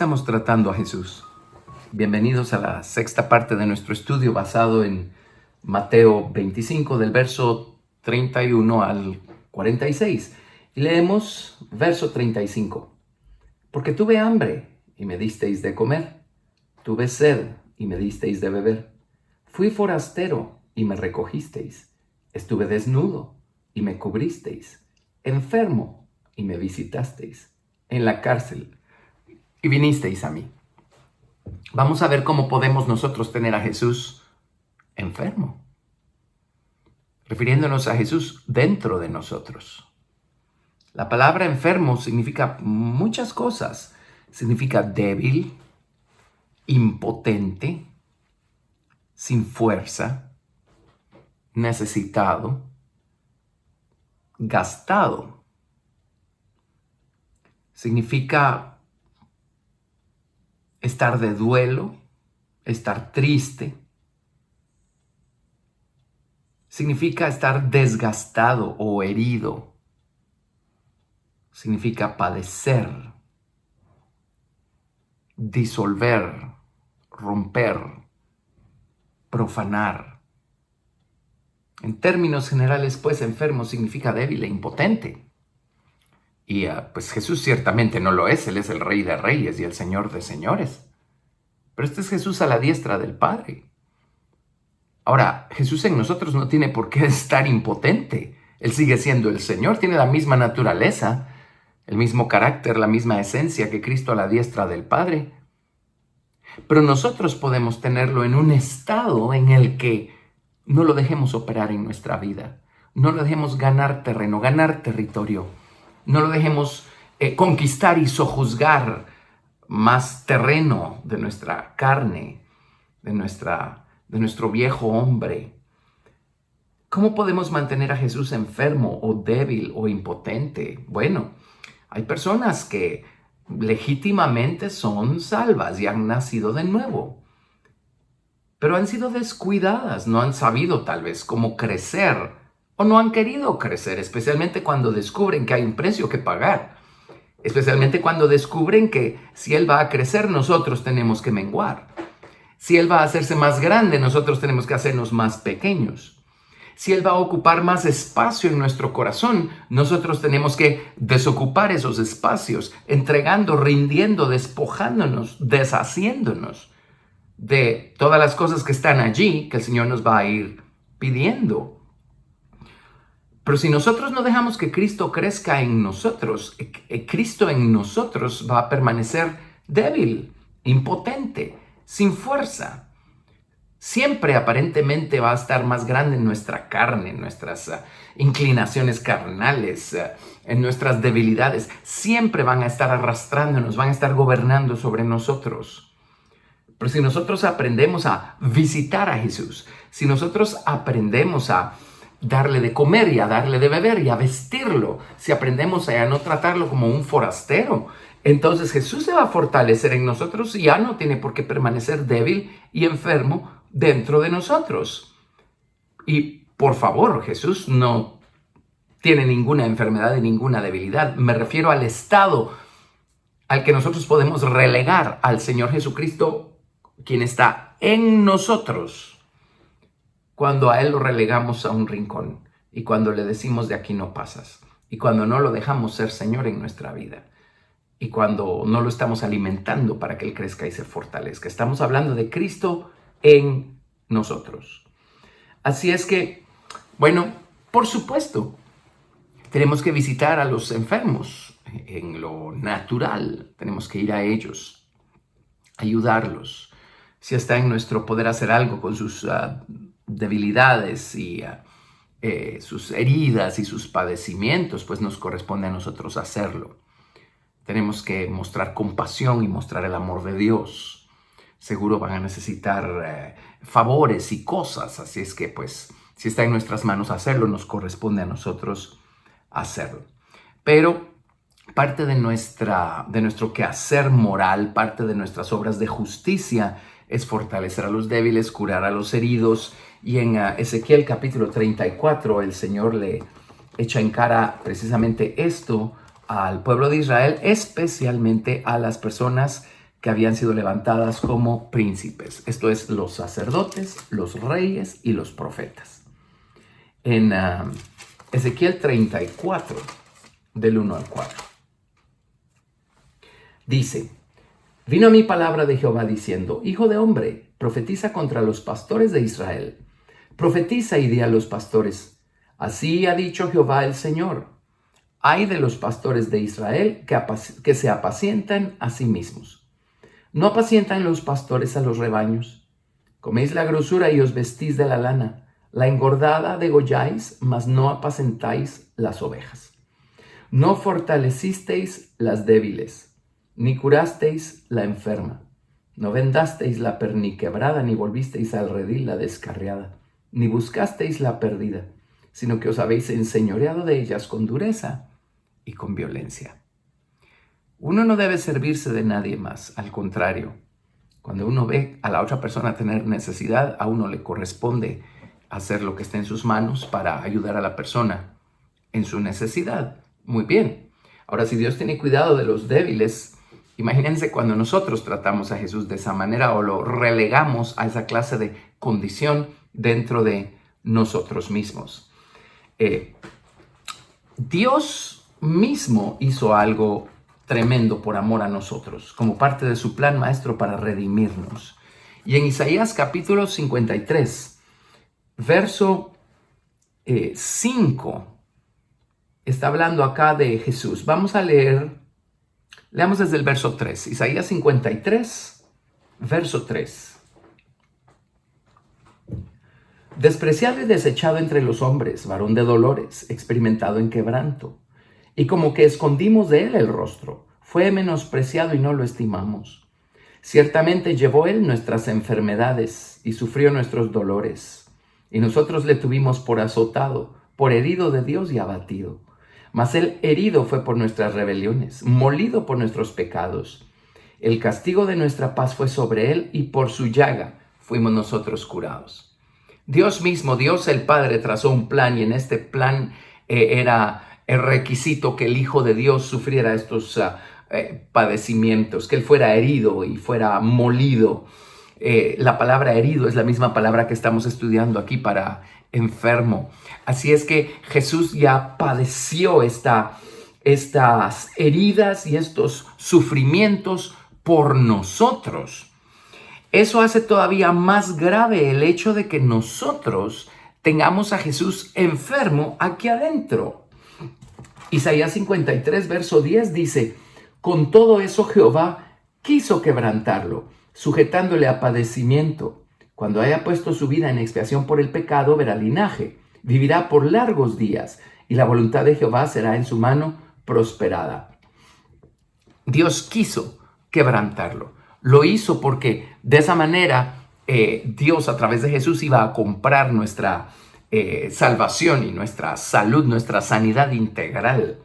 estamos tratando a Jesús. Bienvenidos a la sexta parte de nuestro estudio basado en Mateo 25, del verso 31 al 46. Y leemos verso 35. Porque tuve hambre y me disteis de comer. Tuve sed y me disteis de beber. Fui forastero y me recogisteis. Estuve desnudo y me cubristeis. Enfermo y me visitasteis. En la cárcel y vinisteis a mí. Vamos a ver cómo podemos nosotros tener a Jesús enfermo, refiriéndonos a Jesús dentro de nosotros. La palabra enfermo significa muchas cosas. Significa débil, impotente, sin fuerza, necesitado, gastado. Significa estar de duelo, estar triste. Significa estar desgastado o herido. Significa padecer, disolver, romper, profanar. En términos generales, pues, enfermo significa débil e impotente. Y pues Jesús ciertamente no lo es. Él es el Rey de Reyes y el Señor de Señores. Pero este es Jesús a la diestra del Padre. Ahora, Jesús en nosotros no tiene por qué estar impotente. Él sigue siendo el Señor, tiene la misma naturaleza, el mismo carácter, la misma esencia que Cristo a la diestra del Padre. Pero nosotros podemos tenerlo en un estado en el que no lo dejemos operar en nuestra vida. No lo dejemos ganar terreno, ganar territorio. No lo dejemos conquistar y sojuzgar más terreno de nuestra carne, de nuestro viejo hombre. ¿Cómo podemos mantener a Jesús enfermo o débil o impotente? Bueno, hay personas que legítimamente son salvas y han nacido de nuevo, pero han sido descuidadas, no han sabido tal vez cómo crecer o no han querido crecer, especialmente cuando descubren que hay un precio que pagar, especialmente cuando descubren que si Él va a crecer, nosotros tenemos que menguar. Si Él va a hacerse más grande, nosotros tenemos que hacernos más pequeños. Si Él va a ocupar más espacio en nuestro corazón, nosotros tenemos que desocupar esos espacios, entregando, rindiendo, despojándonos, deshaciéndonos de todas las cosas que están allí que el Señor nos va a ir pidiendo. Pero si nosotros no dejamos que Cristo crezca en nosotros, Cristo en nosotros va a permanecer débil, impotente, sin fuerza. Siempre aparentemente va a estar más grande en nuestra carne, en nuestras inclinaciones carnales, en nuestras debilidades. Siempre van a estar arrastrándonos, van a estar gobernando sobre nosotros. Pero si nosotros aprendemos a visitar a Jesús, si nosotros aprendemos a darle de comer y a darle de beber y a vestirlo, si aprendemos a no tratarlo como un forastero, entonces Jesús se va a fortalecer en nosotros y ya no tiene por qué permanecer débil y enfermo dentro de nosotros. Y por favor, Jesús no tiene ninguna enfermedad y ninguna debilidad. Me refiero al estado al que nosotros podemos relegar al Señor Jesucristo, quien está en nosotros, cuando a Él lo relegamos a un rincón y cuando le decimos de aquí no pasas y cuando no lo dejamos ser Señor en nuestra vida y cuando no lo estamos alimentando para que Él crezca y se fortalezca. Estamos hablando de Cristo en nosotros. Así es que, bueno, por supuesto, tenemos que visitar a los enfermos en lo natural. Tenemos que ir a ellos, ayudarlos. Si está en nuestro poder hacer algo con sus debilidades y sus heridas y sus padecimientos, pues nos corresponde a nosotros hacerlo. Tenemos que mostrar compasión y mostrar el amor de Dios. Seguro van a necesitar favores y cosas, así es que pues si está en nuestras manos hacerlo, nos corresponde a nosotros hacerlo. Pero parte de nuestro quehacer moral, parte de nuestras obras de justicia es fortalecer a los débiles, curar a los heridos. Y en Ezequiel capítulo 34 el Señor le echa en cara precisamente esto al pueblo de Israel, especialmente a las personas que habían sido levantadas como príncipes. Esto es, los sacerdotes, los reyes y los profetas. En Ezequiel 34, del 1 al 4. Dice: Vino a mí palabra de Jehová diciendo: Hijo de hombre, profetiza contra los pastores de Israel. Profetiza y di a los pastores: Así ha dicho Jehová el Señor. Ay de los pastores de Israel que se apacientan a sí mismos. ¿No apacientan los pastores a los rebaños? Coméis la grosura y os vestís de la lana. La engordada degolláis, mas no apacentáis las ovejas. No fortalecisteis las débiles, ni curasteis la enferma. No vendasteis la perniquebrada, ni volvisteis al redil la descarriada, ni buscasteis la perdida, sino que os habéis enseñoreado de ellas con dureza y con violencia. Uno no debe servirse de nadie más, al contrario. Cuando uno ve a la otra persona tener necesidad, a uno le corresponde hacer lo que esté en sus manos para ayudar a la persona en su necesidad. Muy bien. Ahora, si Dios tiene cuidado de los débiles, imagínense cuando nosotros tratamos a Jesús de esa manera o lo relegamos a esa clase de condición dentro de nosotros mismos. Dios mismo hizo algo tremendo por amor a nosotros, como parte de su plan maestro para redimirnos. Y en Isaías capítulo 53, verso 5, está hablando acá de Jesús. Vamos a leamos desde el verso 3. Isaías 53, verso 3. Despreciado y desechado entre los hombres, varón de dolores, experimentado en quebranto. Y como que escondimos de él el rostro, fue menospreciado y no lo estimamos. Ciertamente llevó él nuestras enfermedades y sufrió nuestros dolores. Y nosotros le tuvimos por azotado, por herido de Dios y abatido. Mas él herido fue por nuestras rebeliones, molido por nuestros pecados. El castigo de nuestra paz fue sobre él y por su llaga fuimos nosotros curados. Dios mismo, Dios el Padre, trazó un plan y en este plan era el requisito que el Hijo de Dios sufriera estos padecimientos, que él fuera herido y fuera molido. La palabra herido es la misma palabra que estamos estudiando aquí para enfermo. Así es que Jesús ya padeció estas heridas y estos sufrimientos por nosotros. Eso hace todavía más grave el hecho de que nosotros tengamos a Jesús enfermo aquí adentro. Isaías 53, verso 10 dice: Con todo eso Jehová quiso quebrantarlo, sujetándole a padecimiento. Cuando haya puesto su vida en expiación por el pecado, verá linaje, vivirá por largos días, y la voluntad de Jehová será en su mano prosperada. Dios quiso quebrantarlo. Lo hizo porque de esa manera Dios a través de Jesús iba a comprar nuestra salvación y nuestra salud, nuestra sanidad integral.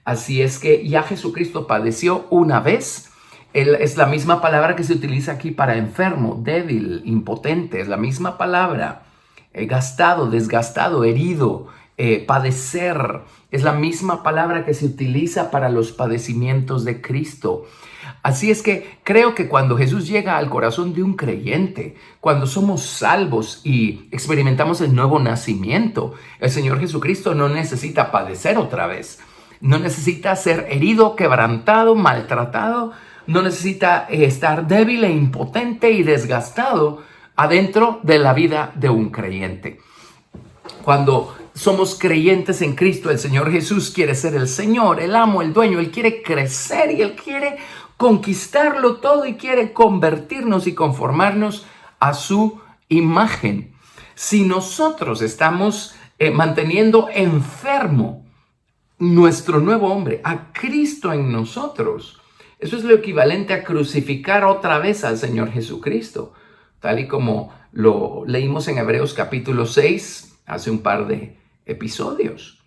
Así es que ya Jesucristo padeció una vez. Es la misma palabra que se utiliza aquí para enfermo, débil, impotente. Es la misma palabra. Gastado, desgastado, herido, padecer. Es la misma palabra que se utiliza para los padecimientos de Cristo. Así es que creo que cuando Jesús llega al corazón de un creyente, cuando somos salvos y experimentamos el nuevo nacimiento, el Señor Jesucristo no necesita padecer otra vez. No necesita ser herido, quebrantado, maltratado. No necesita estar débil e impotente y desgastado adentro de la vida de un creyente. Cuando somos creyentes en Cristo, el Señor Jesús quiere ser el Señor, el amo, el dueño. Él quiere crecer y Él quiere conquistarlo todo y quiere convertirnos y conformarnos a su imagen. Si nosotros estamos manteniendo enfermo nuestro nuevo hombre, a Cristo en nosotros, eso es lo equivalente a crucificar otra vez al Señor Jesucristo, tal y como lo leímos en Hebreos capítulo 6 hace un par de episodios.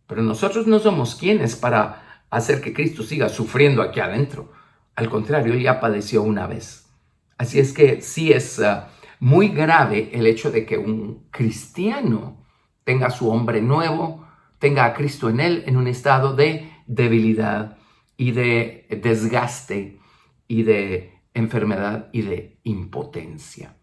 Pero nosotros no somos quienes para hacer que Cristo siga sufriendo aquí adentro. Al contrario, Él ya padeció una vez. Así es que sí es muy grave el hecho de que un cristiano tenga su hombre nuevo, tenga a Cristo en él en un estado de debilidad y de desgaste y de enfermedad y de impotencia.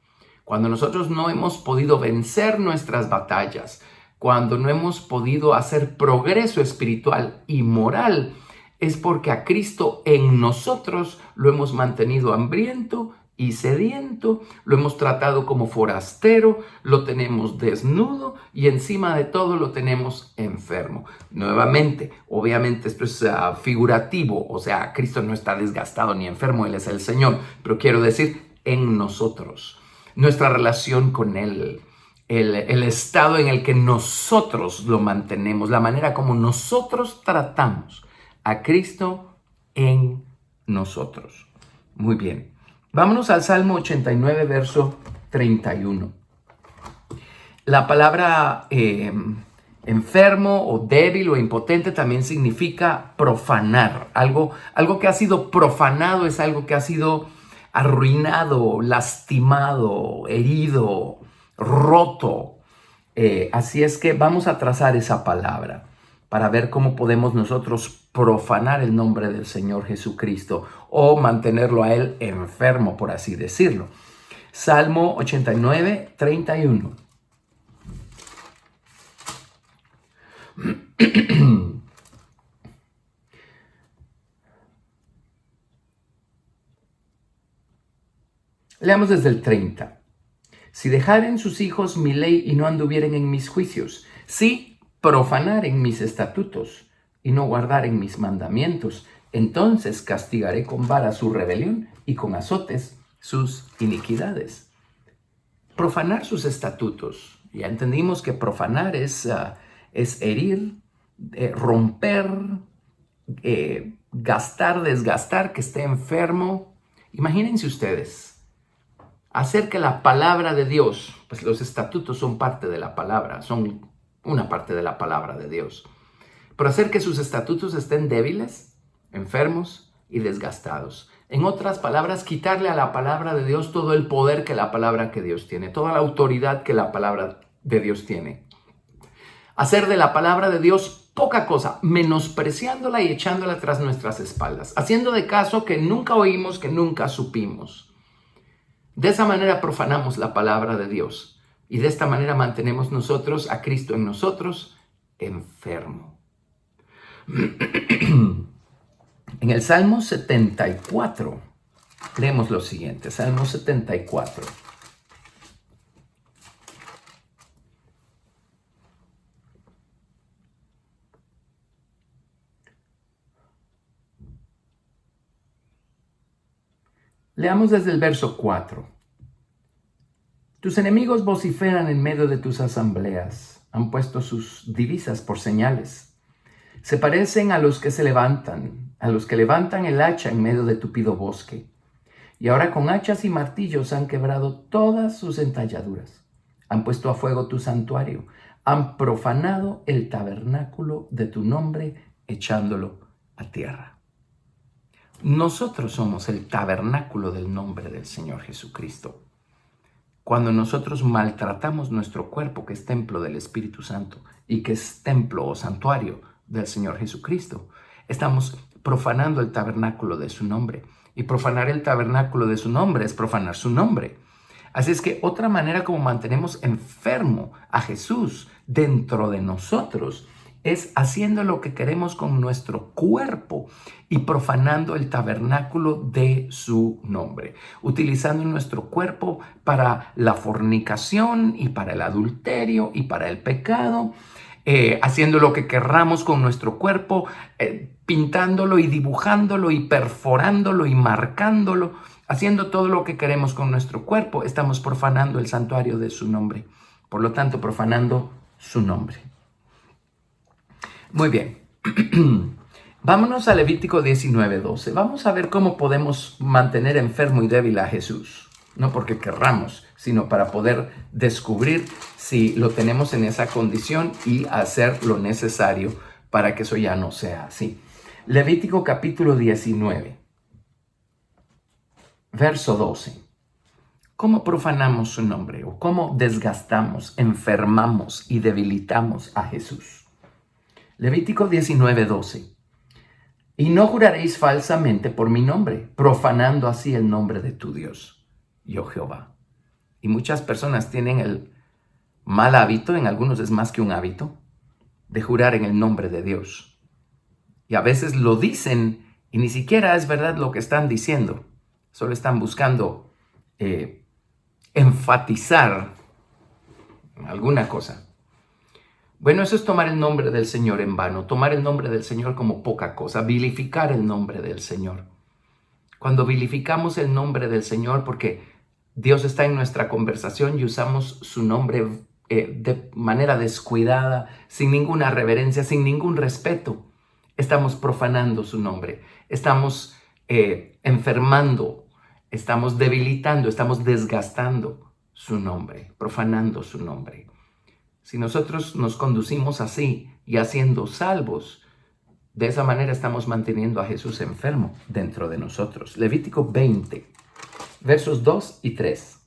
Cuando nosotros no hemos podido vencer nuestras batallas, cuando no hemos podido hacer progreso espiritual y moral, es porque a Cristo en nosotros lo hemos mantenido hambriento y sediento, lo hemos tratado como forastero, lo tenemos desnudo y encima de todo lo tenemos enfermo. Nuevamente, obviamente esto es figurativo, o sea, Cristo no está desgastado ni enfermo, Él es el Señor, pero quiero decir en nosotros, nuestra relación con Él, el estado en el que nosotros lo mantenemos, la manera como nosotros tratamos a Cristo en nosotros. Muy bien. Vámonos al Salmo 89, verso 31. La palabra enfermo o débil o impotente también significa profanar. Algo que ha sido profanado es algo que ha sido arruinado, lastimado, herido, roto. Así es que vamos a trazar esa palabra para ver cómo podemos nosotros profanar el nombre del Señor Jesucristo o mantenerlo a Él enfermo, por así decirlo. Salmo 89, 31. Leamos desde el 30. Si dejaren sus hijos mi ley y no anduvieren en mis juicios, si profanaren mis estatutos y no guardaren mis mandamientos, entonces castigaré con vara su rebelión y con azotes sus iniquidades. Profanar sus estatutos. Ya entendimos que profanar es herir, romper, gastar, desgastar, que esté enfermo. Imagínense ustedes, hacer que la palabra de Dios, pues los estatutos son parte de la palabra, son una parte de la palabra de Dios, pero hacer que sus estatutos estén débiles, enfermos y desgastados. En otras palabras, quitarle a la palabra de Dios todo el poder que la palabra que Dios tiene, toda la autoridad que la palabra de Dios tiene. Hacer de la palabra de Dios poca cosa, menospreciándola y echándola tras nuestras espaldas, haciendo de caso que nunca oímos, que nunca supimos. De esa manera profanamos la palabra de Dios y de esta manera mantenemos nosotros a Cristo en nosotros enfermo. En el Salmo 74 leemos lo siguiente, Salmo 74. Leamos desde el verso 4. Tus enemigos vociferan en medio de tus asambleas, han puesto sus divisas por señales. Se parecen a los que se levantan, a los que levantan el hacha en medio de tupido bosque. Y ahora con hachas y martillos han quebrado todas sus entalladuras. Han puesto a fuego tu santuario, han profanado el tabernáculo de tu nombre, echándolo a tierra. Nosotros somos el tabernáculo del nombre del Señor Jesucristo. Cuando nosotros maltratamos nuestro cuerpo, que es templo del Espíritu Santo y que es templo o santuario del Señor Jesucristo, estamos profanando el tabernáculo de su nombre. Y profanar el tabernáculo de su nombre es profanar su nombre. Así es que otra manera como mantenemos enfermo a Jesús dentro de nosotros es haciendo lo que queremos con nuestro cuerpo y profanando el tabernáculo de su nombre, utilizando nuestro cuerpo para la fornicación y para el adulterio y para el pecado, haciendo lo que querramos con nuestro cuerpo, pintándolo y dibujándolo y perforándolo y marcándolo, haciendo todo lo que queremos con nuestro cuerpo. Estamos profanando el santuario de su nombre, por lo tanto profanando su nombre. Muy bien, vámonos a Levítico 19:12. Vamos a ver cómo podemos mantener enfermo y débil a Jesús. No porque querramos, sino para poder descubrir si lo tenemos en esa condición y hacer lo necesario para que eso ya no sea así. Levítico capítulo 19, verso 12. ¿Cómo profanamos su nombre o cómo desgastamos, enfermamos y debilitamos a Jesús? Levítico 19:12. Y no juraréis falsamente por mi nombre, profanando así el nombre de tu Dios, yo Jehová. Y muchas personas tienen el mal hábito, en algunos es más que un hábito, de jurar en el nombre de Dios. Y a veces lo dicen y ni siquiera es verdad lo que están diciendo. Solo están buscando enfatizar alguna cosa. Bueno, eso es tomar el nombre del Señor en vano, tomar el nombre del Señor como poca cosa, vilificar el nombre del Señor. Cuando vilificamos el nombre del Señor porque Dios está en nuestra conversación y usamos su nombre de manera descuidada, sin ninguna reverencia, sin ningún respeto, estamos profanando su nombre, estamos enfermando, estamos debilitando, estamos desgastando su nombre, profanando su nombre. Si nosotros nos conducimos así y haciendo salvos, de esa manera estamos manteniendo a Jesús enfermo dentro de nosotros. Levítico 20, versos 2 y 3.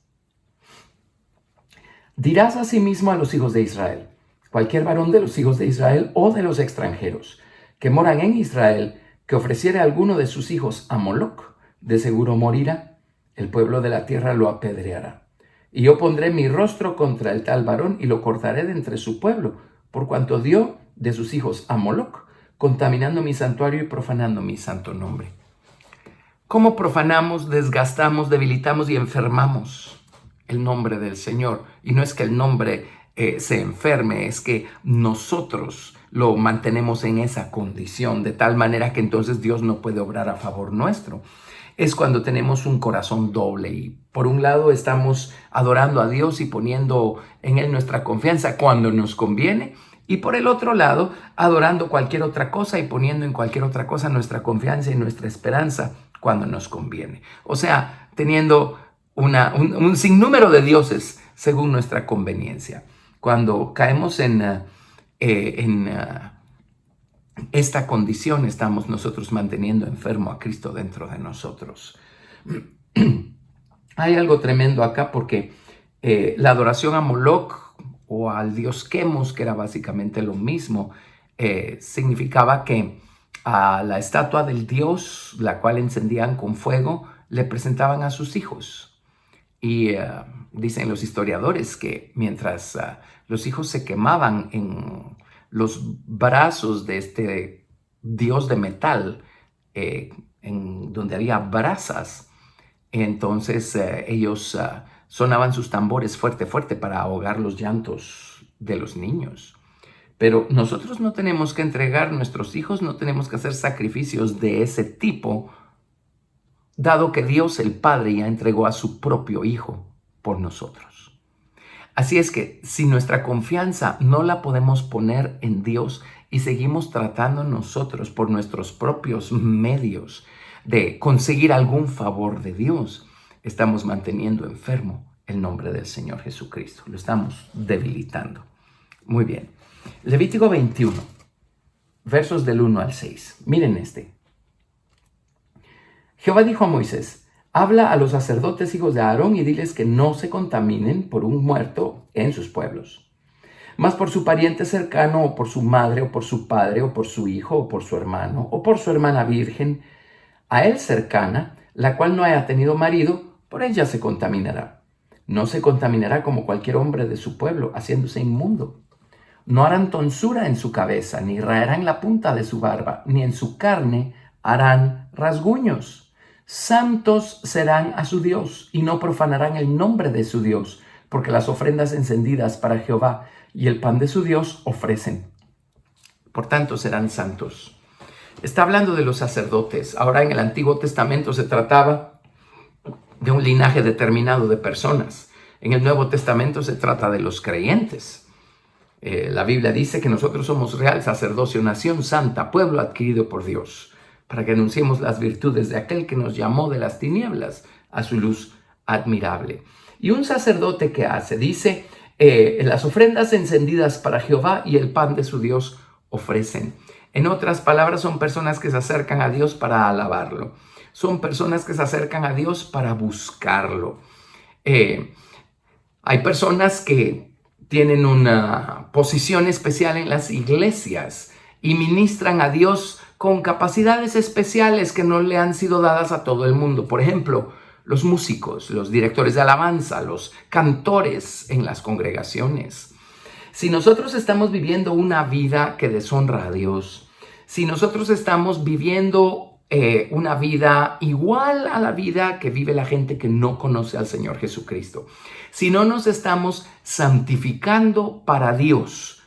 Dirás asimismo a los hijos de Israel, cualquier varón de los hijos de Israel o de los extranjeros que moran en Israel, que ofreciere a alguno de sus hijos a Moloc, de seguro morirá, el pueblo de la tierra lo apedreará. Y yo pondré mi rostro contra el tal varón y lo cortaré de entre su pueblo, por cuanto dio de sus hijos a Moloc, contaminando mi santuario y profanando mi santo nombre. ¿Cómo profanamos, desgastamos, debilitamos y enfermamos el nombre del Señor? Y no es que el nombre se enferme, es que nosotros lo mantenemos en esa condición, de tal manera que entonces Dios no puede obrar a favor nuestro. Es cuando tenemos un corazón doble y por un lado estamos adorando a Dios y poniendo en Él nuestra confianza cuando nos conviene, y por el otro lado adorando cualquier otra cosa y poniendo en cualquier otra cosa nuestra confianza y nuestra esperanza cuando nos conviene. O sea, teniendo un sinnúmero de dioses según nuestra conveniencia. Cuando caemos en esta condición, estamos nosotros manteniendo enfermo a Cristo dentro de nosotros. Hay algo tremendo acá porque la adoración a Moloc o al dios Quemos, que era básicamente lo mismo, significaba que a la estatua del dios, la cual encendían con fuego, le presentaban a sus hijos. Y dicen los historiadores que mientras los hijos se quemaban en los brazos de este dios de metal, en donde había brasas, entonces ellos sonaban sus tambores fuerte, fuerte para ahogar los llantos de los niños. Pero nosotros no tenemos que entregar nuestros hijos, no tenemos que hacer sacrificios de ese tipo, dado que Dios el Padre ya entregó a su propio Hijo por nosotros. Así es que si nuestra confianza no la podemos poner en Dios y seguimos tratando nosotros por nuestros propios medios de conseguir algún favor de Dios, estamos manteniendo enfermo el nombre del Señor Jesucristo. Lo estamos debilitando. Muy bien. Levítico 21, versos del 1 al 6. Miren este. Jehová dijo a Moisés: habla a los sacerdotes hijos de Aarón y diles que no se contaminen por un muerto en sus pueblos, mas por su pariente cercano, o por su madre, o por su padre, o por su hijo, o por su hermano, o por su hermana virgen, a él cercana, la cual no haya tenido marido, por ella se contaminará. No se contaminará como cualquier hombre de su pueblo, haciéndose inmundo. No harán tonsura en su cabeza, ni raerán la punta de su barba, ni en su carne harán rasguños. Santos serán a su Dios, y no profanarán el nombre de su Dios, porque las ofrendas encendidas para Jehová y el pan de su Dios ofrecen. Por tanto, serán santos. Está hablando de los sacerdotes. Ahora, en el Antiguo Testamento se trataba de un linaje determinado de personas. En el Nuevo Testamento se trata de los creyentes. La Biblia dice que nosotros somos real sacerdocio, nación santa, pueblo adquirido por Dios, para que anunciemos las virtudes de aquel que nos llamó de las tinieblas a su luz admirable. Y un sacerdote, ¿qué hace? Dice, las ofrendas encendidas para Jehová y el pan de su Dios ofrecen. En otras palabras, son personas que se acercan a Dios para alabarlo. Son personas que se acercan a Dios para buscarlo. Hay personas que tienen una posición especial en las iglesias y ministran a Dios con capacidades especiales que no le han sido dadas a todo el mundo. Por ejemplo, los músicos, los directores de alabanza, los cantores en las congregaciones. Si nosotros estamos viviendo una vida que deshonra a Dios, si nosotros estamos viviendo una vida igual a la vida que vive la gente que no conoce al Señor Jesucristo, si no nos estamos santificando para Dios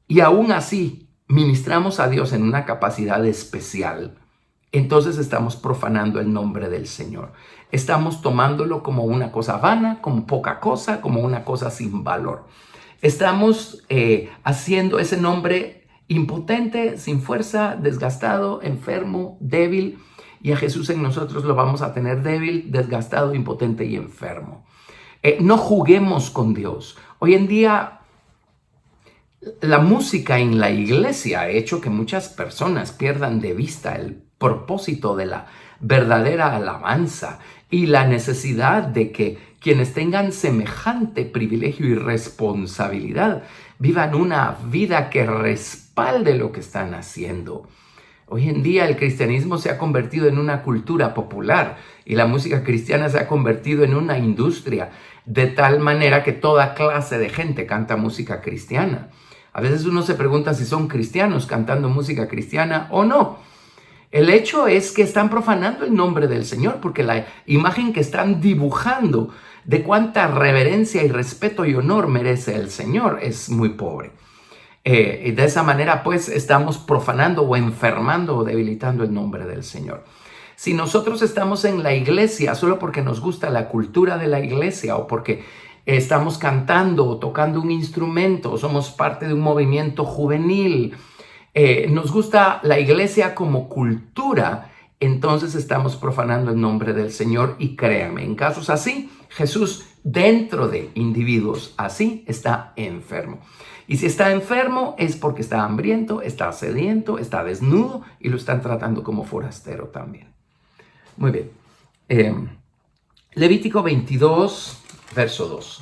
y aún así ministramos a Dios en una capacidad especial, entonces estamos profanando el nombre del Señor. Estamos tomándolo como una cosa vana, como poca cosa, como una cosa sin valor. Estamos haciendo ese nombre impotente, sin fuerza, desgastado, enfermo, débil. Y a Jesús en nosotros lo vamos a tener débil, desgastado, impotente y enfermo. No juguemos con Dios. Hoy en día la música en la iglesia ha hecho que muchas personas pierdan de vista el propósito de la verdadera alabanza y la necesidad de que quienes tengan semejante privilegio y responsabilidad vivan una vida que respalde lo que están haciendo. Hoy en día el cristianismo se ha convertido en una cultura popular y la música cristiana se ha convertido en una industria, de tal manera que toda clase de gente canta música cristiana. A veces uno se pregunta si son cristianos cantando música cristiana o no. El hecho es que están profanando el nombre del Señor, porque la imagen que están dibujando de cuánta reverencia y respeto y honor merece el Señor es muy pobre. Y de esa manera pues estamos profanando o enfermando o debilitando el nombre del Señor. Si nosotros estamos en la iglesia solo porque nos gusta la cultura de la iglesia o porque estamos cantando o tocando un instrumento o somos parte de un movimiento juvenil, nos gusta la iglesia como cultura, entonces estamos profanando el nombre del Señor. Y créanme, en casos así, Jesús dentro de individuos así está enfermo. Y si está enfermo es porque está hambriento, está sediento, está desnudo y lo están tratando como forastero también. Muy bien. Levítico 22, verso 2.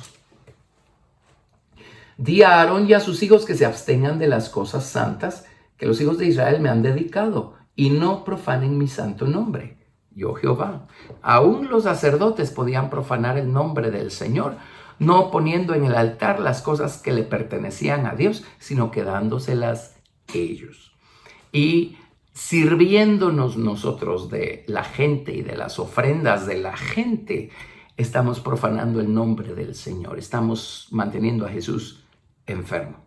Di a Aarón y a sus hijos que se abstengan de las cosas santas que los hijos de Israel me han dedicado y no profanen mi santo nombre. Yo Jehová. Aún los sacerdotes podían profanar el nombre del Señor, no poniendo en el altar las cosas que le pertenecían a Dios, sino quedándoselas ellos. Y sirviéndonos nosotros de la gente y de las ofrendas de la gente, estamos profanando el nombre del Señor. Estamos manteniendo a Jesús enfermo.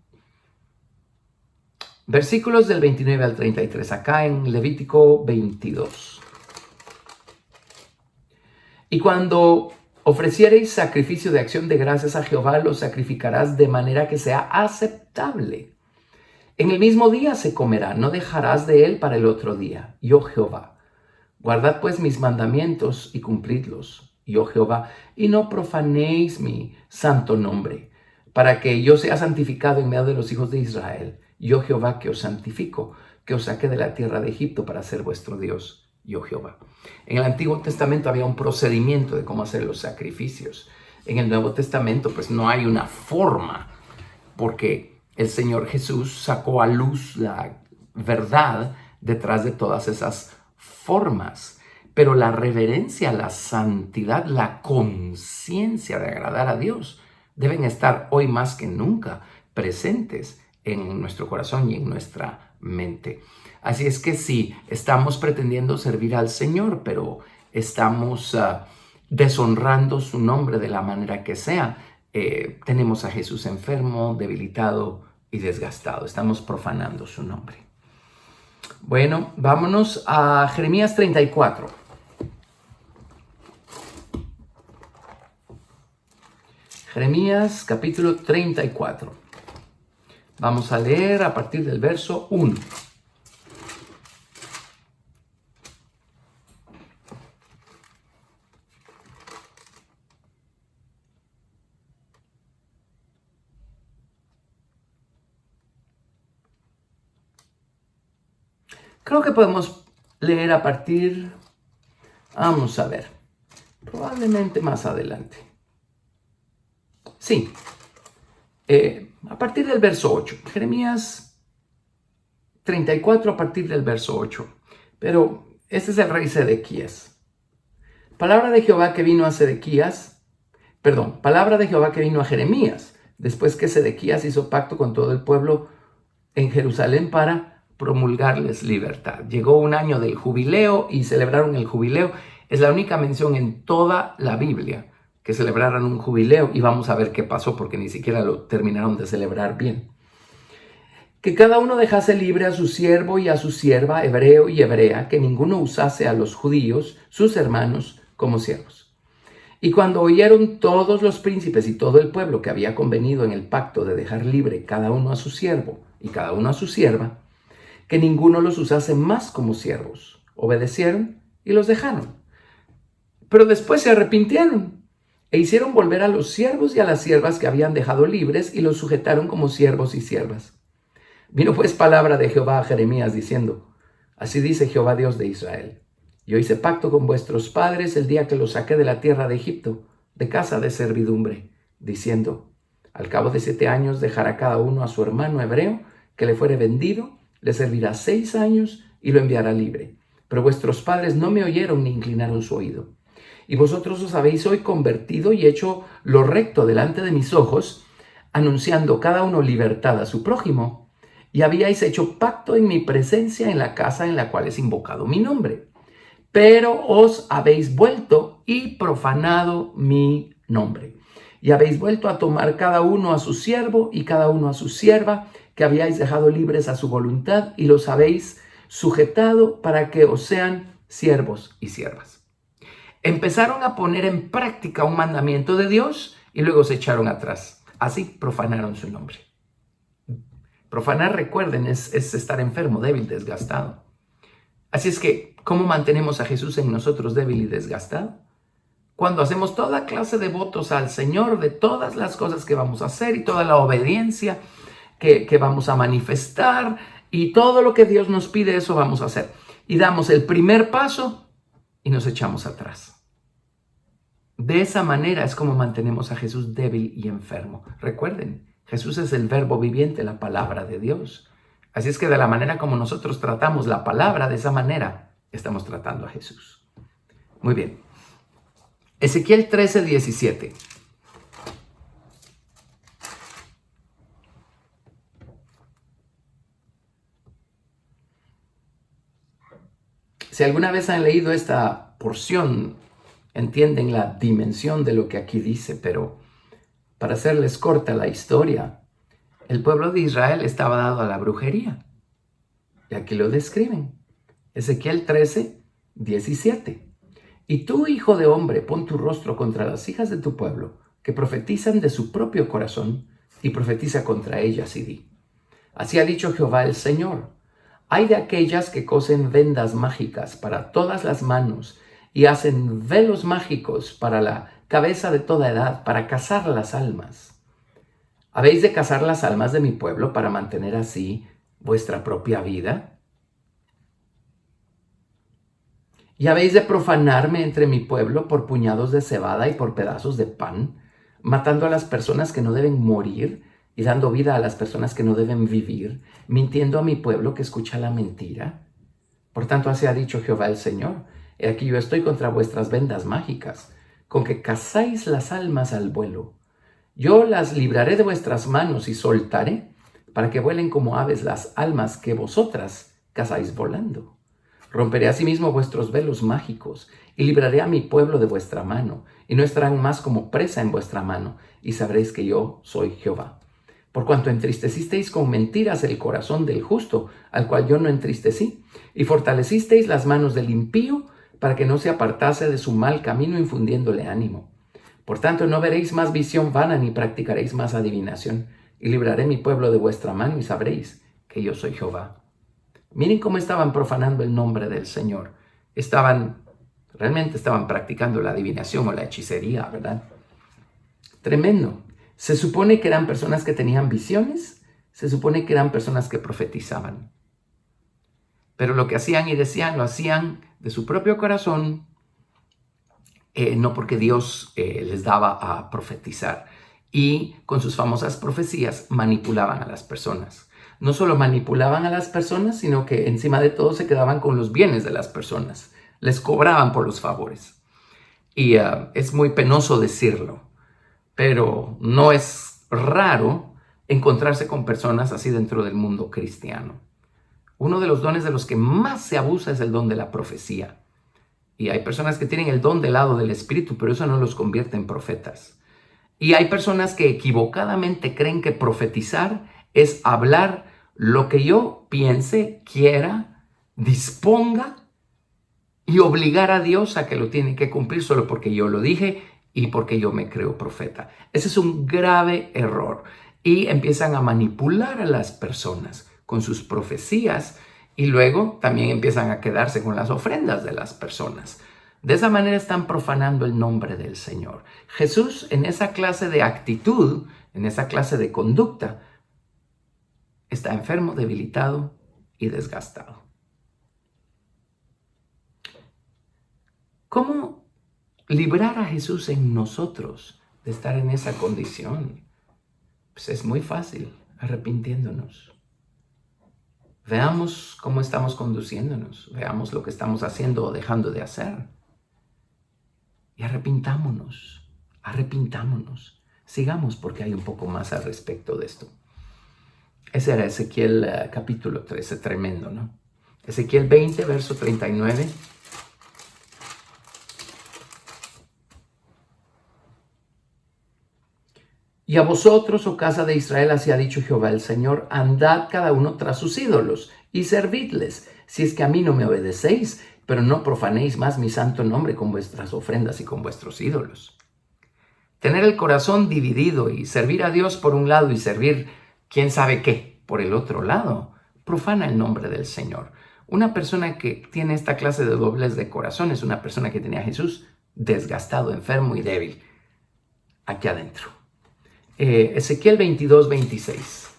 Versículos del 29 al 33, acá en Levítico 22. Y cuando ofreciereis sacrificio de acción de gracias a Jehová, lo sacrificarás de manera que sea aceptable. En el mismo día se comerá, no dejarás de él para el otro día. Yo Jehová. Guardad pues mis mandamientos y cumplidlos. Yo Jehová. Y no profanéis mi santo nombre, para que yo sea santificado en medio de los hijos de Israel. Yo Jehová que os santifico, que os saque de la tierra de Egipto para ser vuestro Dios. Yo Jehová. En el Antiguo Testamento había un procedimiento de cómo hacer los sacrificios. En el Nuevo Testamento pues no hay una forma, porque el Señor Jesús sacó a luz la verdad detrás de todas esas formas. Pero la reverencia, la santidad, la conciencia de agradar a Dios deben estar hoy más que nunca presentes en nuestro corazón y en nuestra mente. Así es que si estamos pretendiendo servir al Señor, pero estamos deshonrando su nombre de la manera que sea, tenemos a Jesús enfermo, debilitado y desgastado. Estamos profanando su nombre. Bueno, vámonos a Jeremías 34. Jeremías capítulo 34. Vamos a leer a partir del verso 1. Creo que podemos leer a partir, vamos a ver, probablemente más adelante. Sí, a partir del verso 8. Jeremías 34 a partir del verso 8. Pero este es el rey Sedequías. Palabra de Jehová que vino a Jeremías, después que Sedequías hizo pacto con todo el pueblo en Jerusalén para promulgarles libertad. Llegó un año del jubileo y celebraron el jubileo. Es la única mención en toda la Biblia que celebraran un jubileo, y vamos a ver qué pasó porque ni siquiera lo terminaron de celebrar bien. Que cada uno dejase libre a su siervo y a su sierva, hebreo y hebrea, que ninguno usase a los judíos, sus hermanos, como siervos. Y cuando oyeron todos los príncipes y todo el pueblo que había convenido en el pacto de dejar libre cada uno a su siervo y cada uno a su sierva, que ninguno los usase más como siervos, obedecieron y los dejaron. Pero después se arrepintieron e hicieron volver a los siervos y a las siervas que habían dejado libres y los sujetaron como siervos y siervas. Vino pues palabra de Jehová a Jeremías diciendo: Así dice Jehová Dios de Israel: Yo hice pacto con vuestros padres el día que los saqué de la tierra de Egipto, de casa de servidumbre, diciendo: Al cabo de 7 años dejará cada uno a su hermano hebreo que le fuere vendido, le servirá 6 años y lo enviará libre. Pero vuestros padres no me oyeron ni inclinaron su oído. Y vosotros os habéis hoy convertido y hecho lo recto delante de mis ojos, anunciando cada uno libertad a su prójimo, y habíais hecho pacto en mi presencia en la casa en la cual es invocado mi nombre. Pero os habéis vuelto y profanado mi nombre. Y habéis vuelto a tomar cada uno a su siervo y cada uno a su sierva, que habíais dejado libres a su voluntad, y los habéis sujetado para que os sean siervos y siervas. Empezaron a poner en práctica un mandamiento de Dios y luego se echaron atrás. Así profanaron su nombre. Profanar, recuerden, es estar enfermo, débil, desgastado. Así es que, ¿cómo mantenemos a Jesús en nosotros débil y desgastado? Cuando hacemos toda clase de votos al Señor de todas las cosas que vamos a hacer y toda la obediencia que vamos a manifestar y todo lo que Dios nos pide, eso vamos a hacer. Y damos el primer paso y nos echamos atrás. De esa manera es como mantenemos a Jesús débil y enfermo. Recuerden, Jesús es el verbo viviente, la palabra de Dios. Así es que de la manera como nosotros tratamos la palabra, de esa manera estamos tratando a Jesús. Muy bien. Ezequiel 13:17. Si alguna vez han leído esta porción, entienden la dimensión de lo que aquí dice, pero para hacerles corta la historia, el pueblo de Israel estaba dado a la brujería. Y aquí lo describen. Ezequiel 13:17. Y tú, hijo de hombre, pon tu rostro contra las hijas de tu pueblo, que profetizan de su propio corazón, y profetiza contra ellas y di: Así ha dicho Jehová el Señor: Hay de aquellas que cosen vendas mágicas para todas las manos y hacen velos mágicos para la cabeza de toda edad, para cazar las almas. ¿Habéis de cazar las almas de mi pueblo para mantener así vuestra propia vida? ¿Y habéis de profanarme entre mi pueblo por puñados de cebada y por pedazos de pan, matando a las personas que no deben morir y dando vida a las personas que no deben vivir, mintiendo a mi pueblo que escucha la mentira? Por tanto, así ha dicho Jehová el Señor: He aquí yo estoy contra vuestras vendas mágicas, con que cazáis las almas al vuelo. Yo las libraré de vuestras manos y soltaré, para que vuelen como aves las almas que vosotras cazáis volando. Romperé asimismo vuestros velos mágicos, y libraré a mi pueblo de vuestra mano, y no estarán más como presa en vuestra mano, y sabréis que yo soy Jehová. Por cuanto entristecisteis con mentiras el corazón del justo, al cual yo no entristecí, y fortalecisteis las manos del impío, para que no se apartase de su mal camino, infundiéndole ánimo. Por tanto, no veréis más visión vana, ni practicaréis más adivinación, y libraré mi pueblo de vuestra mano, y sabréis que yo soy Jehová. Miren cómo estaban profanando el nombre del Señor. Realmente estaban practicando la adivinación o la hechicería, ¿verdad? Tremendo. Se supone que eran personas que tenían visiones, se supone que eran personas que profetizaban. Pero lo que hacían y decían, lo hacían de su propio corazón, no porque Dios les daba a profetizar. Y con sus famosas profecías manipulaban a las personas. no solo manipulaban a las personas, sino que encima de todo se quedaban con los bienes de las personas. Les cobraban por los favores. Y es muy penoso decirlo, pero no es raro encontrarse con personas así dentro del mundo cristiano. Uno de los dones de los que más se abusa es el don de la profecía. Y hay personas que tienen el don del lado del Espíritu, pero eso no los convierte en profetas. Y hay personas que equivocadamente creen que profetizar es hablar lo que yo piense, quiera, disponga y obligar a Dios a que lo tiene que cumplir solo porque yo lo dije y porque yo me creo profeta. Ese es un grave error. Y empiezan a manipular a las personas con sus profecías y luego también empiezan a quedarse con las ofrendas de las personas. De esa manera están profanando el nombre del Señor. Jesús, en esa clase de actitud, en esa clase de conducta, está enfermo, debilitado y desgastado. ¿Cómo librar a Jesús en nosotros de estar en esa condición? Pues es muy fácil, arrepintiéndonos. Veamos cómo estamos conduciéndonos, veamos lo que estamos haciendo o dejando de hacer. Y arrepintámonos. Sigamos porque hay un poco más al respecto de esto. Ese era Ezequiel capítulo 13, tremendo, ¿no? Ezequiel 20, verso 39. Y a vosotros, oh casa de Israel, así ha dicho Jehová el Señor, andad cada uno tras sus ídolos y servidles, si es que a mí no me obedecéis, pero no profanéis más mi santo nombre con vuestras ofrendas y con vuestros ídolos. Tener el corazón dividido y servir a Dios por un lado y servir quién sabe qué por el otro lado, profana el nombre del Señor. Una persona que tiene esta clase de doblez de corazón es una persona que tenía a Jesús desgastado, enfermo y débil aquí adentro. Ezequiel 22, 26.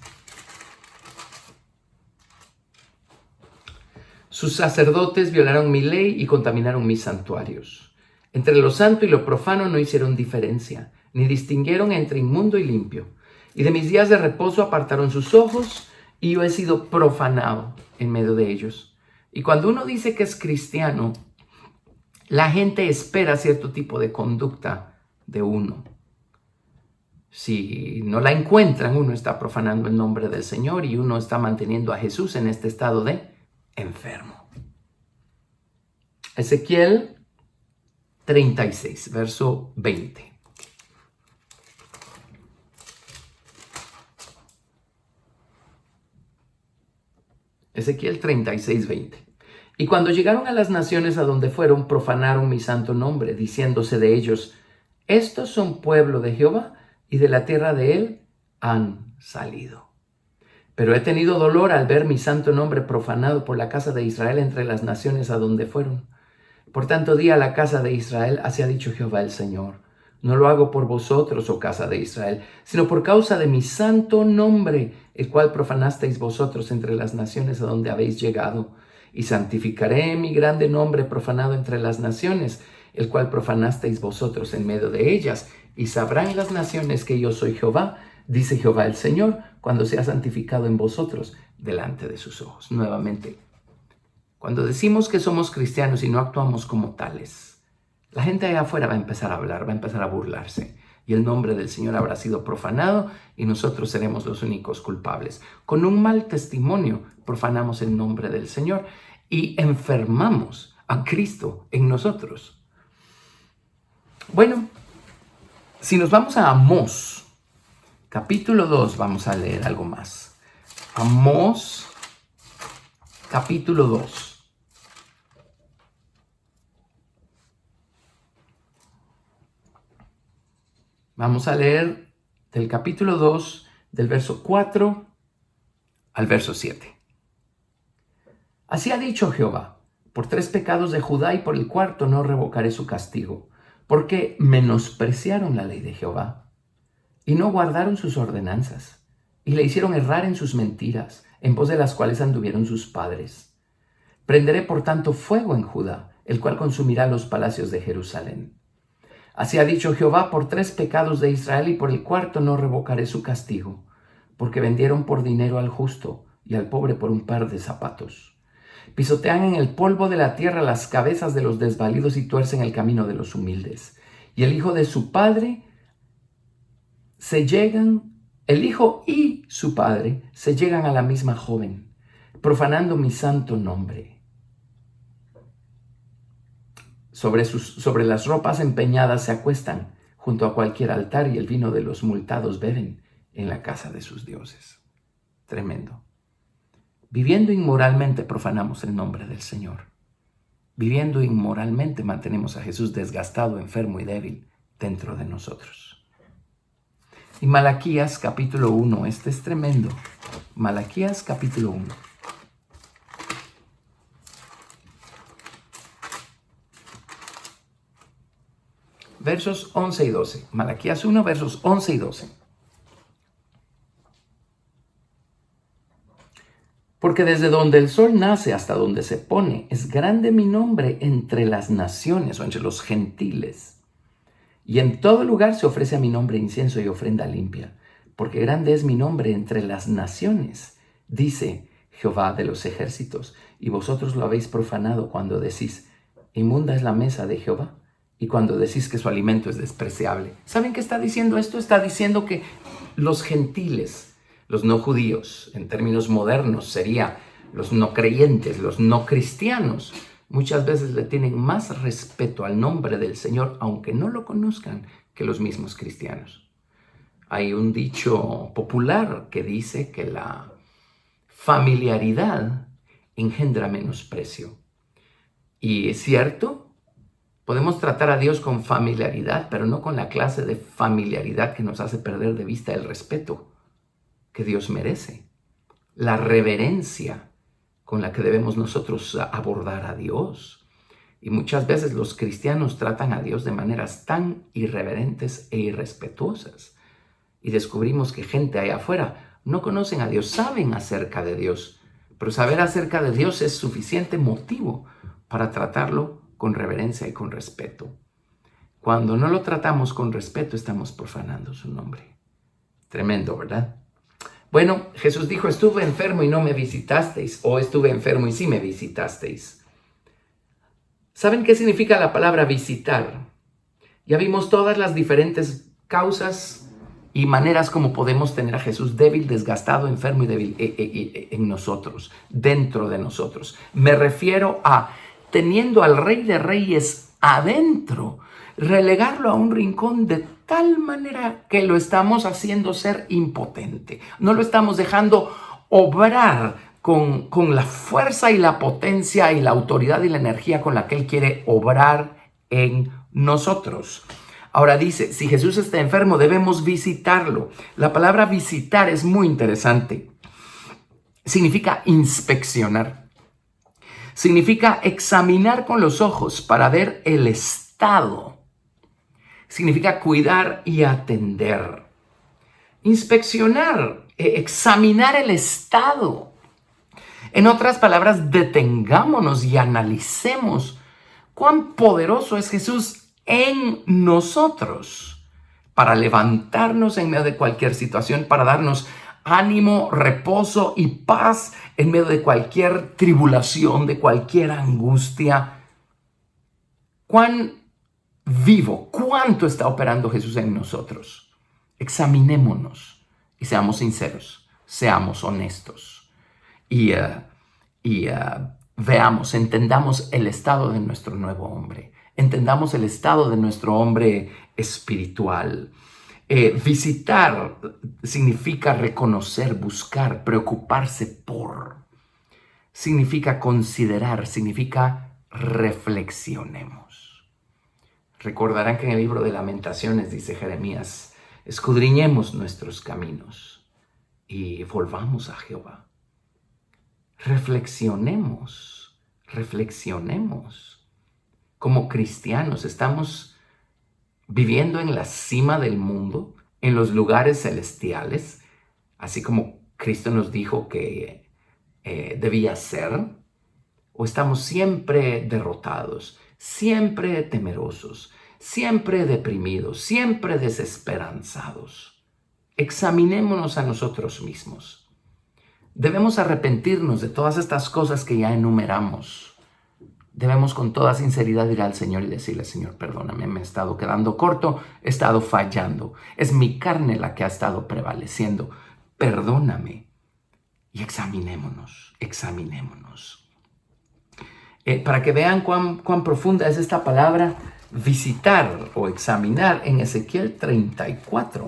Sus sacerdotes violaron mi ley y contaminaron mis santuarios. Entre lo santo y lo profano no hicieron diferencia, ni distinguieron entre inmundo y limpio. Y de mis días de reposo apartaron sus ojos, y yo he sido profanado en medio de ellos. Y cuando uno dice que es cristiano, la gente espera cierto tipo de conducta de uno. Si no la encuentran, uno está profanando el nombre del Señor y uno está manteniendo a Jesús en este estado de enfermo. Ezequiel 36, verso 20. Ezequiel 36, 20. Y cuando llegaron a las naciones a donde fueron, profanaron mi santo nombre, diciéndose de ellos, estos son pueblo de Jehová, y de la tierra de él han salido. Pero he tenido dolor al ver mi santo nombre profanado por la casa de Israel entre las naciones a donde fueron. Por tanto, di a la casa de Israel, así ha dicho Jehová el Señor, no lo hago por vosotros, oh casa de Israel, sino por causa de mi santo nombre, el cual profanasteis vosotros entre las naciones a donde habéis llegado. Y santificaré mi grande nombre profanado entre las naciones, el cual profanasteis vosotros en medio de ellas. Y sabrán las naciones que yo soy Jehová, dice Jehová el Señor, cuando sea santificado en vosotros delante de sus ojos. Nuevamente, cuando decimos que somos cristianos y no actuamos como tales, la gente allá afuera va a empezar a hablar, va a empezar a burlarse. Y el nombre del Señor habrá sido profanado y nosotros seremos los únicos culpables. Con un mal testimonio profanamos el nombre del Señor y enfermamos a Cristo en nosotros. Bueno, si nos vamos a Amós, capítulo 2, vamos a leer algo más. Amós, capítulo 2. Vamos a leer del capítulo 2, del verso 4 al verso 7. Así ha dicho Jehová, por 3 pecados de Judá y por el cuarto no revocaré su castigo, porque menospreciaron la ley de Jehová y no guardaron sus ordenanzas, y le hicieron errar en sus mentiras, en pos de las cuales anduvieron sus padres. Prenderé por tanto fuego en Judá, el cual consumirá los palacios de Jerusalén. Así ha dicho Jehová, por 3 pecados de Israel y por el cuarto no revocaré su castigo, porque vendieron por dinero al justo, y al pobre por un par de zapatos. Pisotean en el polvo de la tierra las cabezas de los desvalidos y tuercen el camino de los humildes. Y el hijo y su padre se llegan a la misma joven, profanando mi santo nombre. Sobre las ropas empeñadas se acuestan junto a cualquier altar y el vino de los multados beben en la casa de sus dioses. Tremendo. Viviendo inmoralmente profanamos el nombre del Señor. Viviendo inmoralmente mantenemos a Jesús desgastado, enfermo y débil dentro de nosotros. Y Malaquías capítulo 1, este es tremendo. Malaquías capítulo 1. Versos 11 y 12. Malaquías 1, versos 11 y 12. Porque desde donde el sol nace hasta donde se pone, es grande mi nombre entre las naciones o entre los gentiles. Y en todo lugar se ofrece a mi nombre incienso y ofrenda limpia, porque grande es mi nombre entre las naciones, dice Jehová de los ejércitos. Y vosotros lo habéis profanado cuando decís, inmunda es la mesa de Jehová, y cuando decís que su alimento es despreciable. ¿Saben qué está diciendo esto? Está diciendo que los gentiles, los no judíos, en términos modernos sería los no creyentes, los no cristianos, muchas veces le tienen más respeto al nombre del Señor, aunque no lo conozcan, que los mismos cristianos. Hay un dicho popular que dice que la familiaridad engendra menosprecio. Y es cierto, podemos tratar a Dios con familiaridad, pero no con la clase de familiaridad que nos hace perder de vista el respeto que Dios merece, la reverencia con la que debemos nosotros abordar a Dios. Y muchas veces los cristianos tratan a Dios de maneras tan irreverentes e irrespetuosas. Y descubrimos que gente allá afuera no conocen a Dios, saben acerca de Dios, pero saber acerca de Dios es suficiente motivo para tratarlo con reverencia y con respeto. Cuando no lo tratamos con respeto, estamos profanando su nombre. Tremendo, ¿verdad? Bueno, Jesús dijo, estuve enfermo y no me visitasteis, o estuve enfermo y sí me visitasteis. ¿Saben qué significa la palabra visitar? Ya vimos todas las diferentes causas y maneras como podemos tener a Jesús débil, desgastado, enfermo y débil en nosotros, dentro de nosotros. Me refiero a teniendo al Rey de Reyes adentro, relegarlo a un rincón de tal manera que lo estamos haciendo ser impotente. No lo estamos dejando obrar con la fuerza y la potencia y la autoridad y la energía con la que Él quiere obrar en nosotros. Ahora dice, si Jesús está enfermo, debemos visitarlo. La palabra visitar es muy interesante. Significa inspeccionar. Significa examinar con los ojos para ver el estado. Significa cuidar y atender. Inspeccionar, examinar el estado. En otras palabras, detengámonos y analicemos cuán poderoso es Jesús en nosotros para levantarnos en medio de cualquier situación, para darnos ánimo, reposo y paz en medio de cualquier tribulación, de cualquier angustia. Cuán vivo, cuánto está operando Jesús en nosotros. Examinémonos y seamos sinceros, seamos honestos y veamos, entendamos el estado de nuestro nuevo hombre, entendamos el estado de nuestro hombre espiritual. Visitar significa reconocer, buscar, preocuparse por. Significa considerar, significa reflexionemos. Recordarán que en el libro de Lamentaciones dice Jeremías, escudriñemos nuestros caminos y volvamos a Jehová. Reflexionemos. Como cristianos estamos viviendo en la cima del mundo, en los lugares celestiales, así como Cristo nos dijo que debía ser, o estamos siempre derrotados, siempre temerosos, siempre deprimidos, siempre desesperanzados. Examinémonos a nosotros mismos. Debemos arrepentirnos de todas estas cosas que ya enumeramos. Debemos con toda sinceridad ir al Señor y decirle: Señor, perdóname, me he estado quedando corto, he estado fallando. Es mi carne la que ha estado prevaleciendo. Perdóname. Y examinémonos. Para que vean cuán profunda es esta palabra, visitar o examinar, en Ezequiel 34.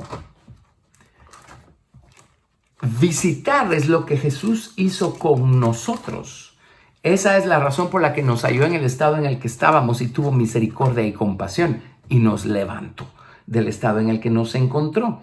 Visitar es lo que Jesús hizo con nosotros. Esa es la razón por la que nos halló en el estado en el que estábamos y tuvo misericordia y compasión y nos levantó del estado en el que nos encontró.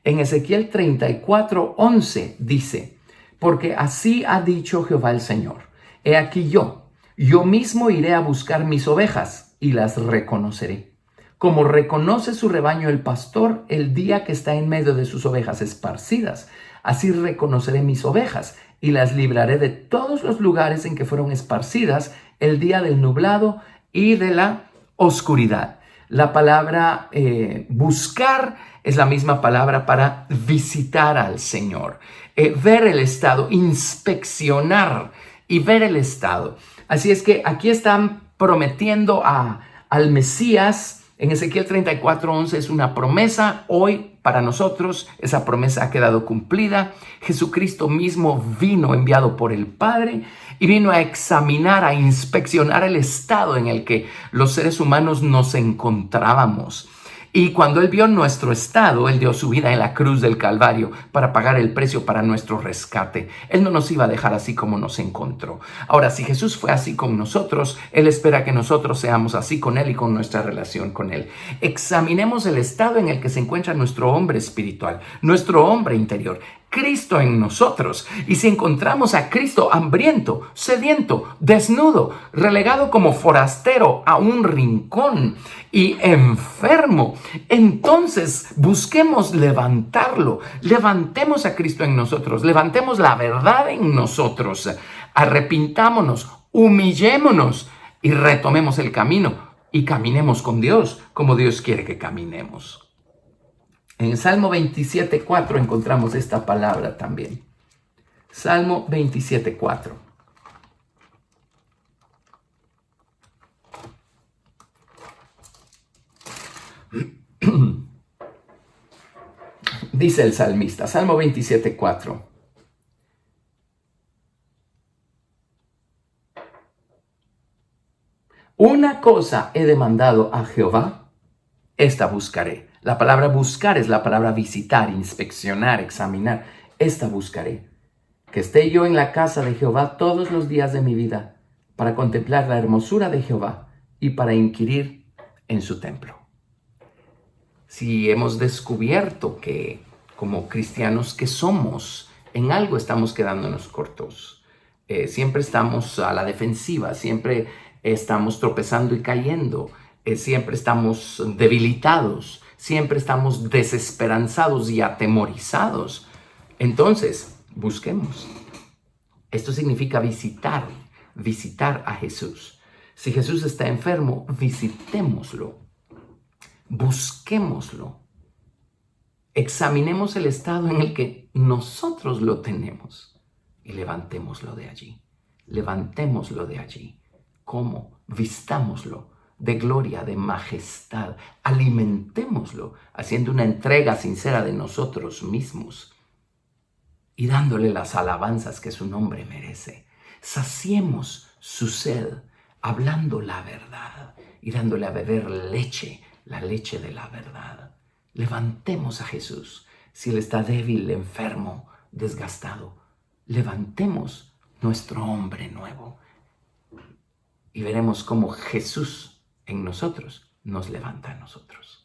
En Ezequiel 34:11 dice: porque así ha dicho Jehová el Señor, he aquí yo mismo iré a buscar mis ovejas y las reconoceré. Como reconoce su rebaño el pastor el día que está en medio de sus ovejas esparcidas, así reconoceré mis ovejas y las libraré de todos los lugares en que fueron esparcidas el día del nublado y de la oscuridad. La palabra buscar es la misma palabra para visitar al Señor. Ver el estado, inspeccionar y ver el estado. Así es que aquí están prometiendo al Mesías. En Ezequiel 34:11 es una promesa. Hoy para nosotros esa promesa ha quedado cumplida. Jesucristo mismo vino enviado por el Padre y vino a examinar, a inspeccionar el estado en el que los seres humanos nos encontrábamos. Y cuando Él vio nuestro estado, Él dio su vida en la cruz del Calvario para pagar el precio para nuestro rescate. Él no nos iba a dejar así como nos encontró. Ahora, si Jesús fue así con nosotros, Él espera que nosotros seamos así con Él y con nuestra relación con Él. Examinemos el estado en el que se encuentra nuestro hombre espiritual, nuestro hombre interior, Cristo en nosotros. Y si encontramos a Cristo hambriento, sediento, desnudo, relegado como forastero a un rincón y enfermo, entonces busquemos levantarlo. Levantemos a Cristo en nosotros, levantemos la verdad en nosotros, arrepintámonos, humillémonos y retomemos el camino y caminemos con Dios como Dios quiere que caminemos. En Salmo 27:4 encontramos esta palabra también. Salmo 27:4. Dice el salmista, Salmo 27:4. Una cosa he demandado a Jehová, esta buscaré. La palabra buscar es la palabra visitar, inspeccionar, examinar. Esta buscaré. Que esté yo en la casa de Jehová todos los días de mi vida, para contemplar la hermosura de Jehová y para inquirir en su templo. Si hemos descubierto que como cristianos que somos, en algo estamos quedándonos cortos. Siempre estamos a la defensiva, siempre estamos tropezando y cayendo, siempre estamos debilitados, siempre estamos desesperanzados y atemorizados. Entonces, busquemos. Esto significa visitar a Jesús. Si Jesús está enfermo, visitémoslo. Busquémoslo. Examinemos el estado en el que nosotros lo tenemos y levantémoslo de allí. Levantémoslo de allí. ¿Cómo? Vistámoslo de gloria, de majestad. Alimentémoslo haciendo una entrega sincera de nosotros mismos y dándole las alabanzas que su nombre merece. Saciemos su sed hablando la verdad y dándole a beber leche, la leche de la verdad. Levantemos a Jesús. Si Él está débil, enfermo, desgastado, levantemos nuestro hombre nuevo y veremos cómo Jesús en nosotros nos levanta a nosotros.